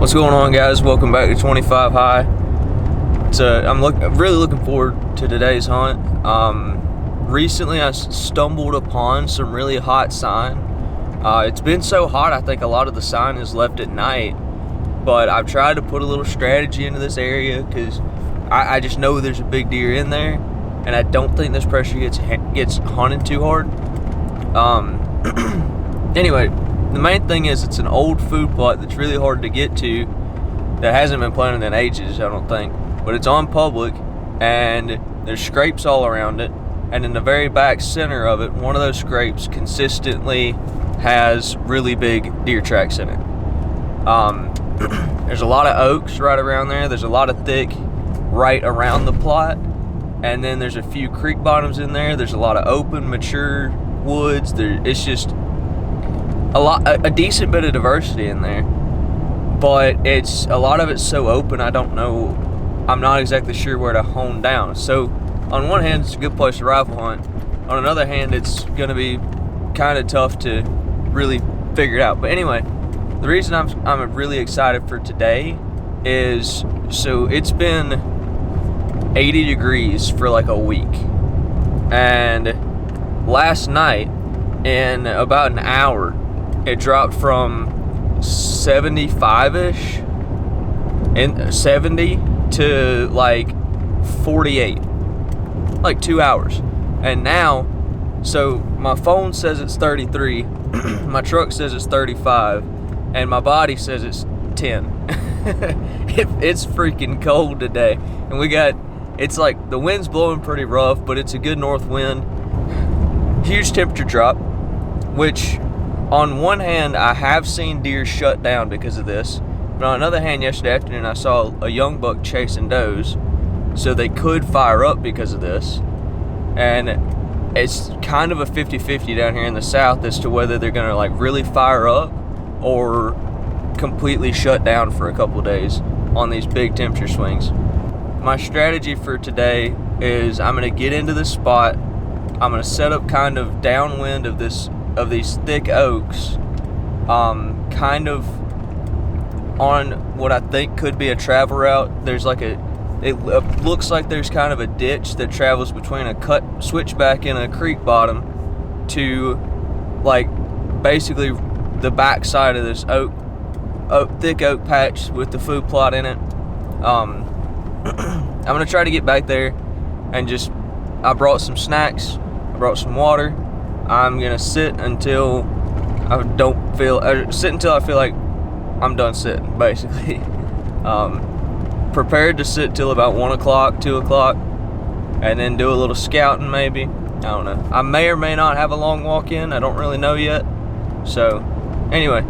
What's going on, guys? Welcome back to 25 High. I'm really looking forward to today's hunt. Recently I stumbled upon some really hot sign. It's been so hot I think a lot of the sign is left at night, but I've tried to put a little strategy into this area because I just know there's a big deer in there, and I don't think this pressure gets hunted too hard. Anyway, the main thing is it's an old food plot that's really hard to get to, that hasn't been planted in ages, I don't think, but it's on public, and there's scrapes all around it, and in the very back center of it, one of those scrapes consistently has really big deer tracks in it. There's a lot of oaks right around there. There's a lot of thick right around the plot, and then there's a few creek bottoms in there. There's a lot of open, mature woods. It's just a decent bit of diversity in there, but a lot of it's so open. I'm not exactly sure where to hone down. So on one hand, it's a good place to rifle hunt. On another hand, it's gonna be kind of tough to really figure it out. But anyway, the reason I'm really excited for today is, so it's been 80 degrees for like a week, and last night in about an hour it dropped from 75-ish and 70 to like 48, like 2 hours. And now, so my phone says it's 33, my truck says it's 35, and my body says it's 10. It's freaking cold today, and it's like the wind's blowing pretty rough, but it's a good north wind. Huge temperature drop, which on one hand I have seen deer shut down because of this, but on another hand, yesterday afternoon I saw a young buck chasing does, so they could fire up because of this. And it's kind of a 50-50 down here in the south as to whether they're gonna like really fire up or completely shut down for a couple of days on these big temperature swings. My strategy for today is I'm gonna get into this spot. I'm gonna set up kind of downwind of these thick oaks, kind of on what I think could be a travel route. There's like it looks like there's kind of a ditch that travels between a cut switchback in a creek bottom to like basically the back side of this thick oak patch with the food plot in it. I'm gonna try to get back there and I brought some snacks, I brought some water. I'm gonna sit until I feel like I'm done sitting, basically. Prepared to sit till about 1 o'clock, 2 o'clock, and then do a little scouting maybe. I don't know. I may or may not have a long walk in. I don't really know yet. So anyway,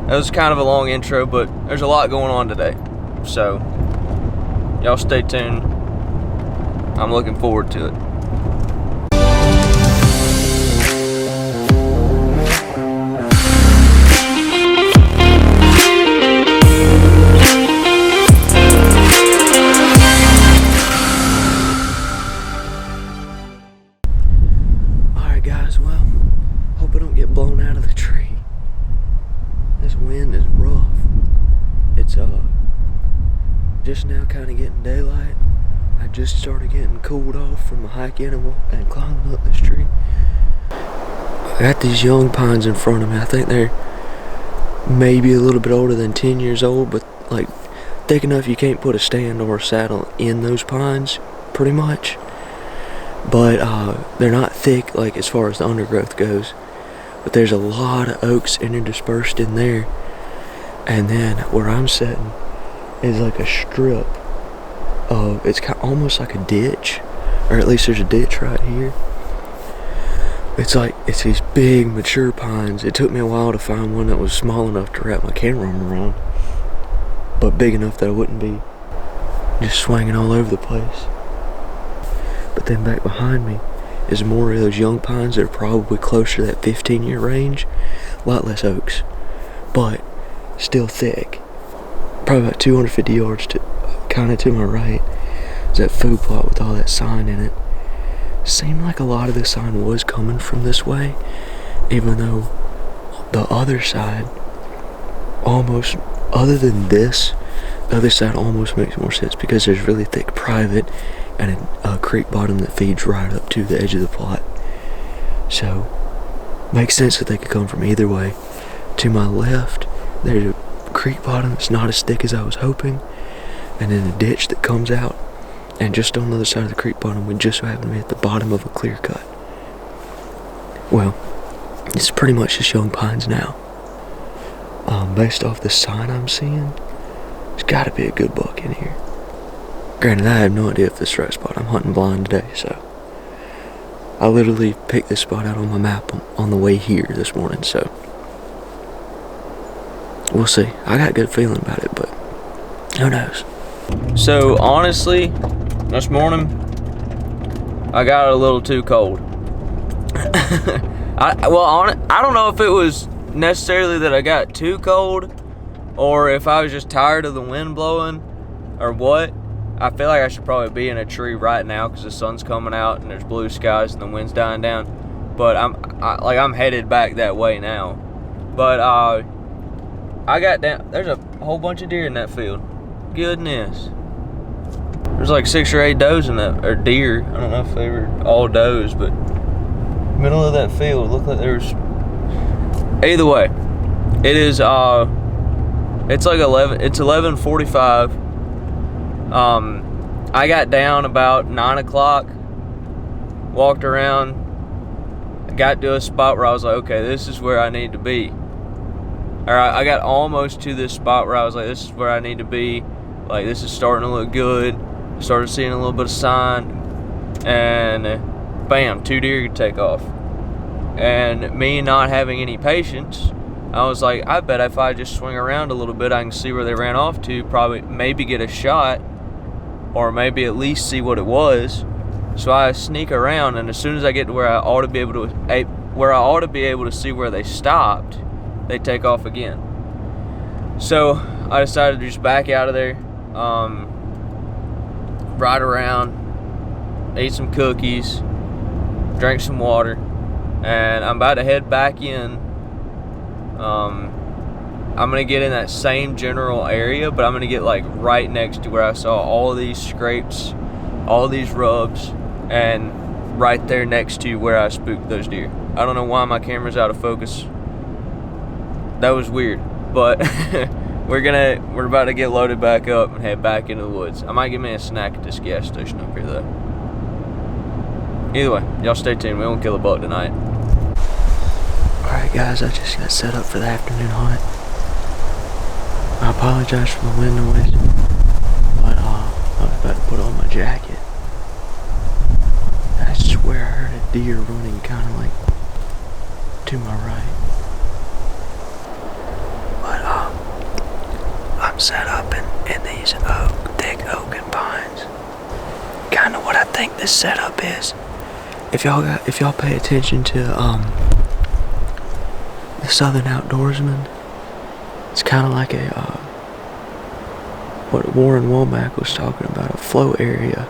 that was kind of a long intro, but there's a lot going on today. So y'all stay tuned. I'm looking forward to it. Guys, well, hope I don't get blown out of the tree. This wind is rough. It's just now kind of getting daylight. I just started getting cooled off from a hike in and climbing up this tree. I got these young pines in front of me. I think they're maybe a little bit older than 10 years old, but like thick enough you can't put a stand or a saddle in those pines, pretty much. But they're not thick like as far as the undergrowth goes, but there's a lot of oaks interdispersed in there. And then where I'm sitting is like a strip of, it's almost like a ditch, or at least there's a ditch right here. It's these big mature pines. It took me a while to find one that was small enough to wrap my camera arm around, but big enough that I wouldn't be just swinging all over the place. But then back behind me is more of those young pines that are probably closer to that 15-year range. A lot less oaks, but still thick. Probably about 250 yards kind of to my right is that food plot with all that sign in it. Seemed like a lot of the sign was coming from this way, even though the other side almost, other than this, the other side almost makes more sense because there's really thick private and a creek bottom that feeds right up to the edge of the plot. So, makes sense that they could come from either way. To my left, there's a creek bottom that's not as thick as I was hoping, and then a ditch that comes out, and just on the other side of the creek bottom, we just so happen to be at the bottom of a clear cut. Well, it's pretty much just young pines now. Based off the sign I'm seeing, there's gotta be a good buck in here. Granted, I have no idea if this is the right spot. I'm hunting blind today, so I literally picked this spot out on my map on the way here this morning, so we'll see. I got a good feeling about it, but who knows? So honestly, this morning I got a little too cold. I don't know if it was necessarily that I got too cold or if I was just tired of the wind blowing or what. I feel like I should probably be in a tree right now because the sun's coming out and there's blue skies and the wind's dying down. But I'm headed back that way now. But I got down. There's a whole bunch of deer in that field. Goodness. There's like 6 or 8 does in that, or deer. I don't know if they were all does, but middle of that field looked like there's. Either way, it is. It's like 11. It's 11:45. I got down about 9 o'clock. Walked around. Got to a spot where I was like, okay, this is where I need to be. Or I got almost to this spot where I was like, this is where I need to be. Like, this is starting to look good. Started seeing a little bit of sign. And bam, 2 deer could take off. And me not having any patience, I was like, I bet if I just swing around a little bit, I can see where they ran off to. Probably, maybe get a shot. Or maybe at least see what it was. So I sneak around, and as soon as I get to where I ought to be able to see where they stopped, they take off again. So I decided to just back out of there, ride around, eat some cookies, drink some water, and I'm about to head back in. I'm gonna get in that same general area, but I'm gonna get like right next to where I saw all of these scrapes, all of these rubs, and right there next to where I spooked those deer. I don't know why my camera's out of focus. That was weird, but we're about to get loaded back up and head back into the woods. I might get me a snack at this gas station up here though. Either way, y'all stay tuned. We won't kill a buck tonight. Alright guys, I just got set up for the afternoon hunt. I apologize for the wind noise, but I was about to put on my jacket. I swear I heard a deer running kind of like to my right. But I'm set up in these thick oak and pines. Kind of what I think this setup is. If y'all pay attention to the Southern Outdoorsman, it's kind of like what Warren Womack was talking about, a flow area.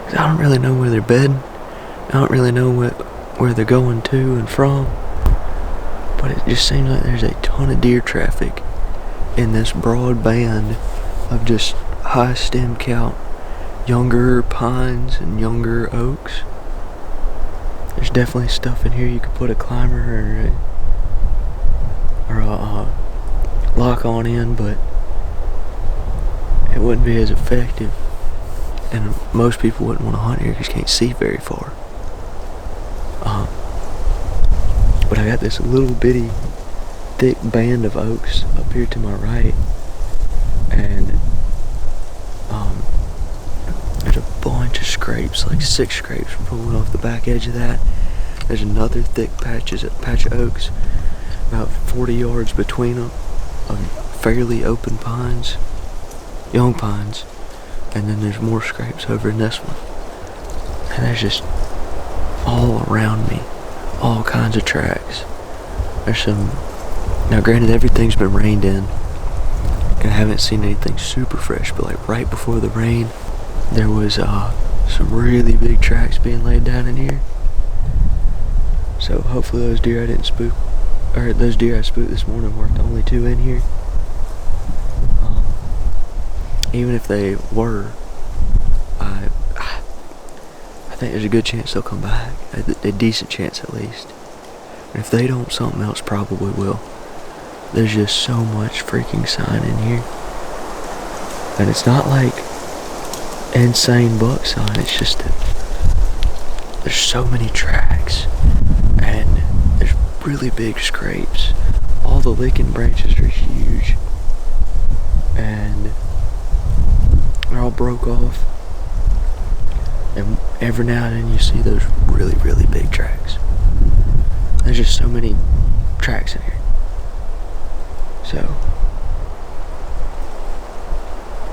I don't really know where they're bedding. I don't really know where they're going to and from. But it just seems like there's a ton of deer traffic in this broad band of just high stem count, younger pines and younger oaks. There's definitely stuff in here you could put a climber or a lock on in, but it wouldn't be as effective, and most people wouldn't want to hunt here because you can't see very far. But I got this little bitty thick band of oaks up here to my right, and there's a bunch of scrapes, like 6 scrapes rolling off the back edge of that. There's another thick patch of oaks about 40 yards between them, of fairly open pines, young pines, and then there's more scrapes over in this one. And there's just all around me, all kinds of tracks. There's some, now granted everything's been rained in, and I haven't seen anything super fresh, but like right before the rain, there was some really big tracks being laid down in here. So hopefully those deer I didn't spook or those deer I spooked this morning weren't the only two in here. Even if they were, I think there's a good chance they'll come back. A decent chance at least. And if they don't, something else probably will. There's just so much freaking sign in here. And it's not like insane buck sign, it's just that there's so many tracks. And there's really big scrapes. All the licking branches are huge. And they're all broke off. And every now and then you see those really, really big tracks. There's just so many tracks in here. So,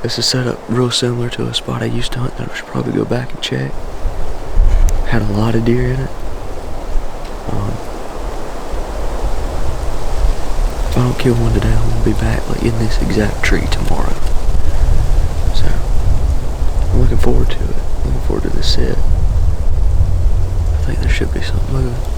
this is set up real similar to a spot I used to hunt that I should probably go back and check. Had a lot of deer in it. If I don't kill one today, I'm gonna be back like in this exact tree tomorrow. So, I'm looking forward to it. Looking forward to this set. I think there should be something moving.